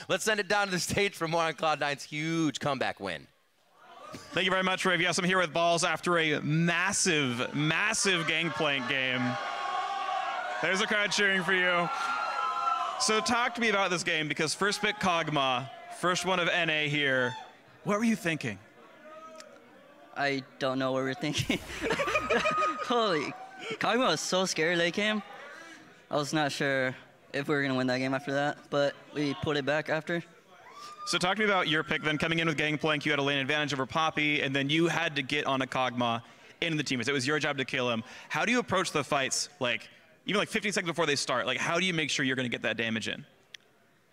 Let's send it down to the stage for more on Cloud9's huge comeback win. Thank you very much, Rav. Yes, I'm here with Balls after a massive, massive Gangplank game. There's a crowd cheering for you. So talk to me about this game, because first pick Kog'Maw, first one of NA here. What were you thinking? I don't know what we were thinking. Holy, Kog'Maw was so scary late game. I was not sure if we were gonna win that game after that, but we pulled it back after. So talk to me about your pick then. Coming in with Gangplank, you had a lane advantage over Poppy, and then you had to get on a Kog'Maw into the team. It was your job to kill him. How do you approach the fights, like, even like 15 seconds before they start? Like, how do you make sure you're gonna get that damage in?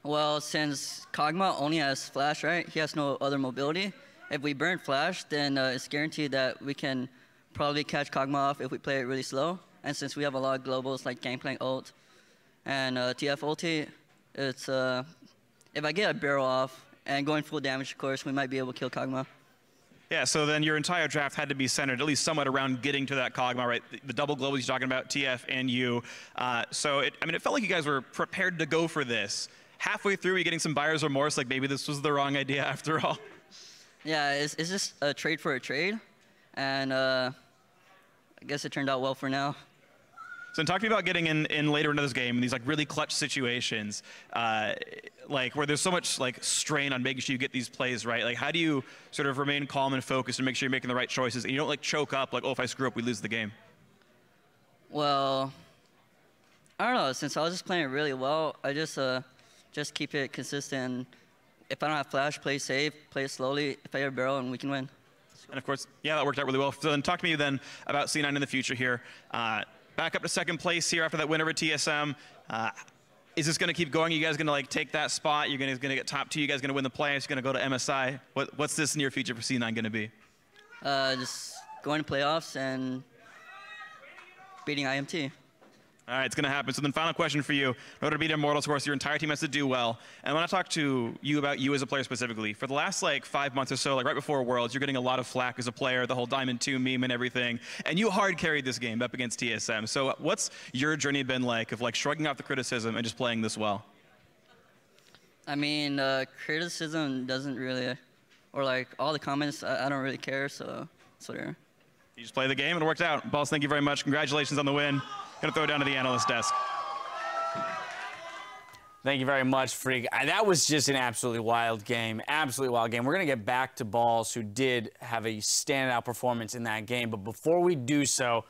Well, since Kog'Maw only has Flash, right? He has no other mobility. If we burn Flash, then it's guaranteed that we can probably catch Kog'Maw off if we play it really slow. And since we have a lot of globals like Gangplank ult and TF ulti, it's if I get a barrel off and going full damage, of course, we might be able to kill Kog'Maw. Yeah, so then your entire draft had to be centered at least somewhat around getting to that Kog'Maw, right? The double globals you're talking about, TF and you. So it felt like you guys were prepared to go for this. Halfway through, you're getting some buyer's remorse, like maybe this was the wrong idea after all. Yeah, it's just a trade for a trade, and I guess it turned out well for now. So talk to me about getting in later into this game in these like really clutch situations, like where there's so much like strain on making sure you get these plays right. Like how do you sort of remain calm and focused and make sure you're making the right choices and you don't like choke up like, oh, if I screw up, we lose the game? Well, I don't know. Since I was just playing it really well, I just keep it consistent. If I don't have Flash, play safe, play it slowly. If I have a barrel, and we can win. And of course, yeah, that worked out really well. So then talk to me then about C9 in the future here. Back up to second place here after that win over TSM. Is this going to keep going? Are you guys going to like take that spot? You're going to get top 2. You guys going to win the playoffs? You're going to go to MSI? What's this near future for C9 going to be? Just going to playoffs and beating IMT. All right, it's going to happen. So then final question for you. In order to beat Immortals, of course, your entire team has to do well. And I want to talk to you about you as a player specifically. For the last like 5 months or so, like right before Worlds, you're getting a lot of flack as a player, the whole Diamond 2 meme and everything. And you hard carried this game up against TSM. So what's your journey been like of like shrugging off the criticism and just playing this well? I mean, criticism doesn't really, or like all the comments, I don't really care, so it's whatever. You just play the game and it worked out. Balls, thank you very much. Congratulations on the win. Gonna throw it down to the analyst desk. Thank you very much, Freak. That was just an absolutely wild game. Absolutely wild game. We're going to get back to Balls, who did have a standout performance in that game. But before we do so,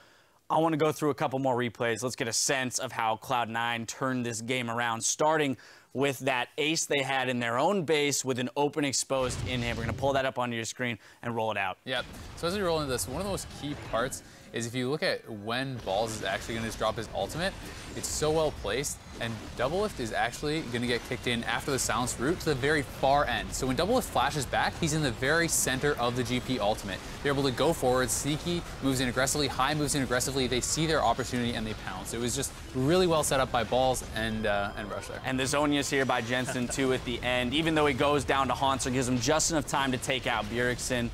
I want to go through a couple more replays. Let's get a sense of how Cloud9 turned this game around, starting with that ace they had in their own base with an open exposed in him. We're going to pull that up onto your screen and roll it out. Yep. So as we roll into this, one of the most key parts is if you look at when Balls is actually going to drop his ultimate, it's so well placed, and Doublelift is actually going to get kicked in after the silenced route to the very far end. So when Doublelift flashes back, he's in the very center of the GP ultimate. They're able to go forward, Sneaky moves in aggressively, High moves in aggressively, they see their opportunity and they pounce. It was just really well set up by Balls and Rush there. And the Zhonya's here by Jensen too at the end. Even though he goes down to Haunter, gives him just enough time to take out Bjergsen.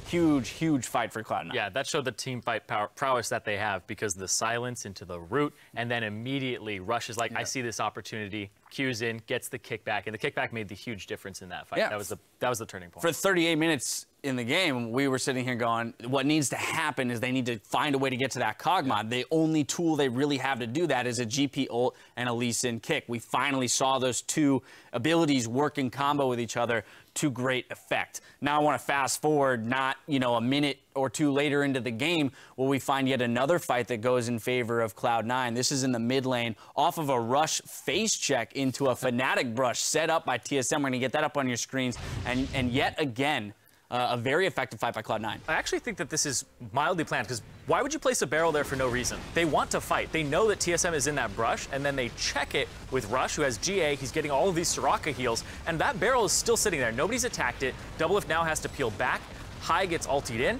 Huge, huge fight for Cloud9. Yeah, that showed the team fight prowess that they have, because the silence into the root, and then immediately Rush is like, I see this opportunity, cues in, gets the kickback, and the kickback made the huge difference in that fight. Yeah. That was the turning point. For 38 minutes in the game, we were sitting here going, what needs to happen is they need to find a way to get to that Kog'Maw. Yeah. The only tool they really have to do that is a GP ult and a Lee Sin kick. We finally saw those two abilities work in combo with each other to great effect. Now I want to fast forward, not, a minute or two later into the game, where we find yet another fight that goes in favor of Cloud9. This is in the mid lane, off of a Rush face check into a Fnatic brush set up by TSM. We're going to get that up on your screens. And yet again, a very effective fight by Cloud9. I actually think that this is mildly planned, because why would you place a barrel there for no reason? They want to fight. They know that TSM is in that brush, and then they check it with Rush, who has GA. He's getting all of these Soraka heals, and that barrel is still sitting there. Nobody's attacked it. Doublelift now has to peel back. High gets ultied in,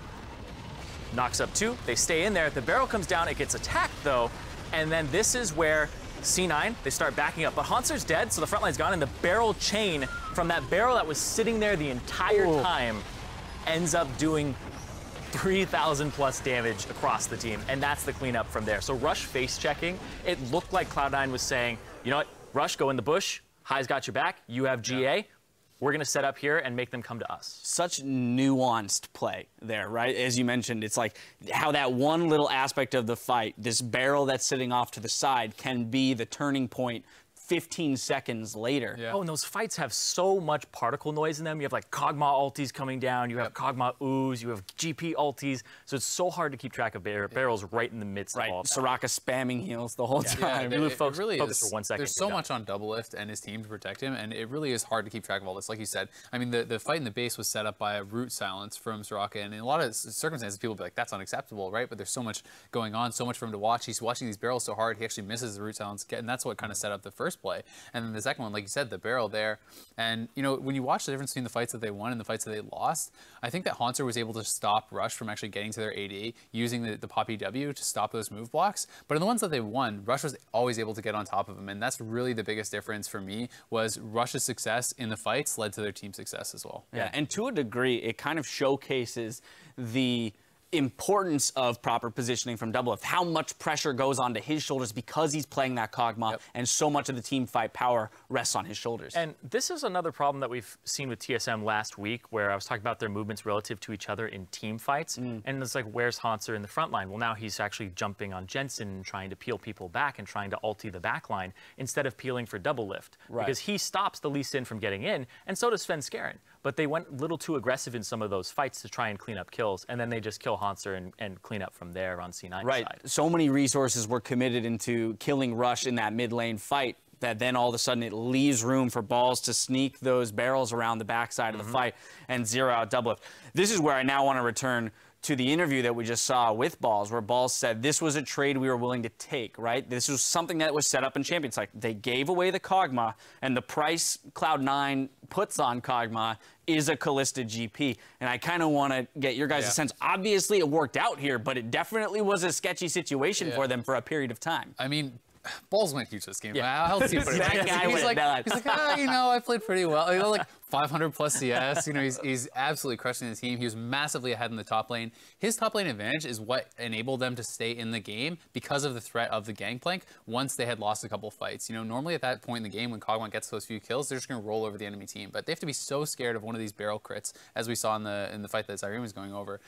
knocks up 2. They stay in there. The barrel comes down. It gets attacked, though, and then this is where C9, they start backing up. But Haunter's dead, so the front line's gone, and the barrel chain from that barrel that was sitting there the entire time ends up doing 3,000 plus damage across the team, and that's the cleanup from there. So Rush face checking, it looked like Cloud9 was saying, you know what, Rush, go in the bush, High's got your back. You have GA. We're going to set up here and make them come to us. Such nuanced play there, right? As you mentioned, it's like how that one little aspect of the fight, this barrel that's sitting off to the side, can be the turning point 15 seconds later. Oh, and those fights have so much particle noise in them. You have like Kog'Maw ultis coming down, you have Kog'Maw ooze, you have GP ultis, so it's so hard to keep track of barrels right in the midst of all that. Soraka spamming heals the whole time. It really focus is. for 1 second. There's so much on Doublelift and his team to protect him, and it really is hard to keep track of all this. Like you said, I mean, the fight in the base was set up by a root silence from Soraka, and in a lot of circumstances, people will be like, that's unacceptable, right? But there's so much going on, so much for him to watch. He's watching these barrels so hard, he actually misses the root silence, and that's what kind of set up the first play. And then the second one, like you said, the barrel there. And, you know, when you watch the difference between the fights that they won and the fights that they lost, I think that Haunter was able to stop Rush from actually getting to their AD using the pop EW to stop those move blocks. But in the ones that they won, Rush was always able to get on top of them. And that's really the biggest difference for me, was Rush's success in the fights led to their team success as well. Yeah, and to a degree, it kind of showcases the importance of proper positioning from Doublelift, how much pressure goes onto his shoulders because he's playing that Kog'Maw, and so much of the team fight power rests on his shoulders. And this is another problem that we've seen with TSM last week, where I was talking about their movements relative to each other in team fights, and it's like, where's Haunter in the front line? Well, now he's actually jumping on Jensen and trying to peel people back and trying to ulti the back line instead of peeling for Doublelift, because he stops the Lee Sin from getting in, and so does Svenskeren. But they went a little too aggressive in some of those fights to try and clean up kills, and then they just kill Haunter and clean up from there on C9's side. So many resources were committed into killing Rush in that mid lane fight that then all of a sudden it leaves room for Balls to sneak those barrels around the backside of the fight and zero out Doublelift. This is where I now want to return to the interview that we just saw with Balls, where Balls said this was a trade we were willing to take, right? This was something that was set up in Champions. Like, they gave away the Kog'Maw, and the price Cloud9 puts on Kog'Maw is a Kalista GP. And I kind of want to get your guys' sense. Obviously, it worked out here, but it definitely was a sketchy situation for them for a period of time. I mean, Balls went huge this game. I'll see what he's like, you know, I played pretty well. You know, like 500 plus CS. You know, he's absolutely crushing the team. He was massively ahead in the top lane. His top lane advantage is what enabled them to stay in the game because of the threat of the Gangplank once they had lost a couple fights. You know, normally at that point in the game when Kog'Maw gets those few kills, they're just going to roll over the enemy team. But they have to be so scared of one of these barrel crits, as we saw in the fight that Zyrene was going over.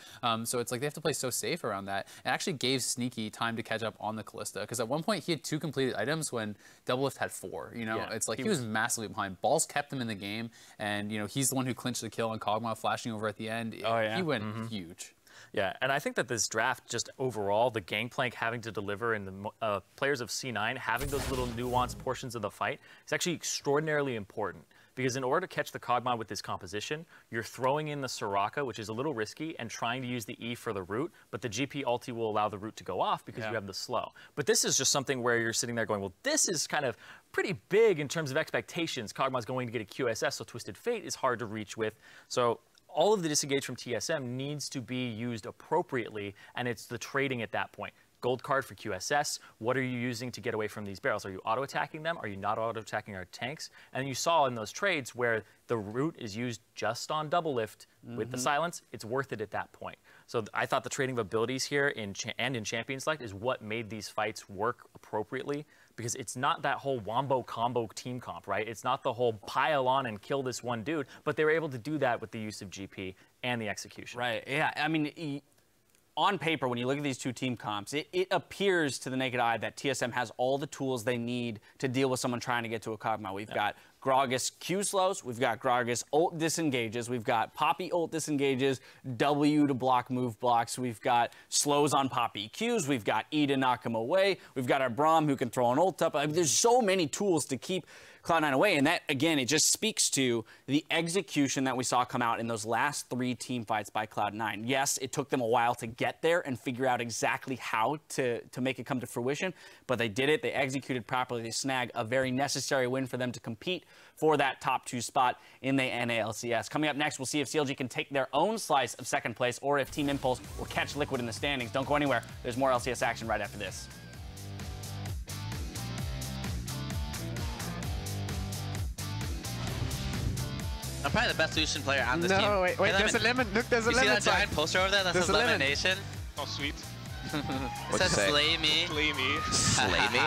So it's like they have to play so safe around that. It actually gave Sneaky time to catch up on the Kalista, because at one point he had 2 completed items when Doublelift had 4. You know, it's like he was massively behind. Balls kept him in the game, and you know, he's the one who clinched the kill on Kog'Maw, flashing over at the end. He went huge. Yeah, and I think that this draft, just overall, the Gangplank having to deliver and the players of C9 having those little nuanced portions of the fight is actually extraordinarily important. Because in order to catch the Kog'Maw with this composition, you're throwing in the Soraka, which is a little risky, and trying to use the E for the root, but the GP ulti will allow the root to go off because you have the slow. But this is just something where you're sitting there going, well, this is kind of pretty big in terms of expectations. Kog'Maw's going to get a QSS, so Twisted Fate is hard to reach with. So all of the disengage from TSM needs to be used appropriately, and it's the trading at that point. Gold card for QSS. What are you using to get away from these barrels? Are you auto-attacking them? Are you not auto-attacking our tanks? And you saw in those trades where the root is used just on Doublelift with the silence, it's worth it at that point. So I thought the trading of abilities here in Champion Select is what made these fights work appropriately, because it's not that whole wombo combo team comp, right? It's not the whole pile on and kill this one dude, but they were able to do that with the use of GP and the execution. Right, yeah, I mean, on paper, when you look at these two team comps, it appears to the naked eye that TSM has all the tools they need to deal with someone trying to get to a Kog'Maw. We've got Gragas Q slows, we've got Gragas ult disengages, we've got Poppy ult disengages, W to block move blocks, we've got slows on Poppy Qs, we've got E to knock him away, we've got our Braum who can throw an ult up. I mean, there's so many tools to keep Cloud9 away, and that, again, it just speaks to the execution that we saw come out in those last 3 team fights by Cloud9. Yes, it took them a while to get there and figure out exactly how to make it come to fruition, but they did it. They executed properly. They snagged a very necessary win for them to compete for that top 2 spot in the NALCS. Coming up next, we'll see if CLG can take their own slice of 2nd place or if Team Impulse will catch Liquid in the standings. Don't go anywhere. There's more LCS action right after this. I'm probably the best Lucian player on this team. No, wait, there's a lemon. Look, there's a lemon. You see that giant poster over there? That's his Lemon Nation. Oh, sweet. What's it say? Slay me. Slay me. Slay me?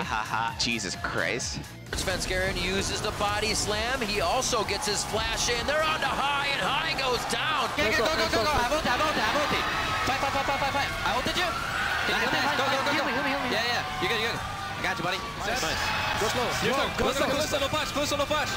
Jesus Christ. Svenskeren uses the body slam. He also gets his flash in. They're on to High, and High goes down. Go. Have ulti. Fight. I ulted you. Go. Yeah. You're good. I got you, buddy. Nice. Go slow. Go slow, flash.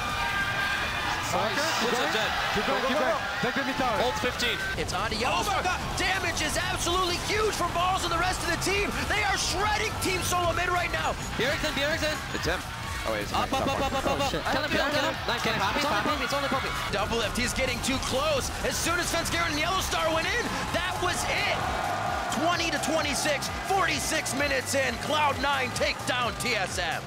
What's up, Jet? Keep going. Take the guitar. Hold 15. It's on to Yellowstar. Damage is absolutely huge from Balls and the rest of the team. They are shredding Team Solo Mid right now. Bjergsen. It's him. Oh, wait, it's Up. Kill him. Nice, it's only Poppy. Double lift, he's getting too close. As soon as Svenskeren and Yellowstar went in, that was it. 20 to 26, 46 minutes in. Cloud9 take down TSM.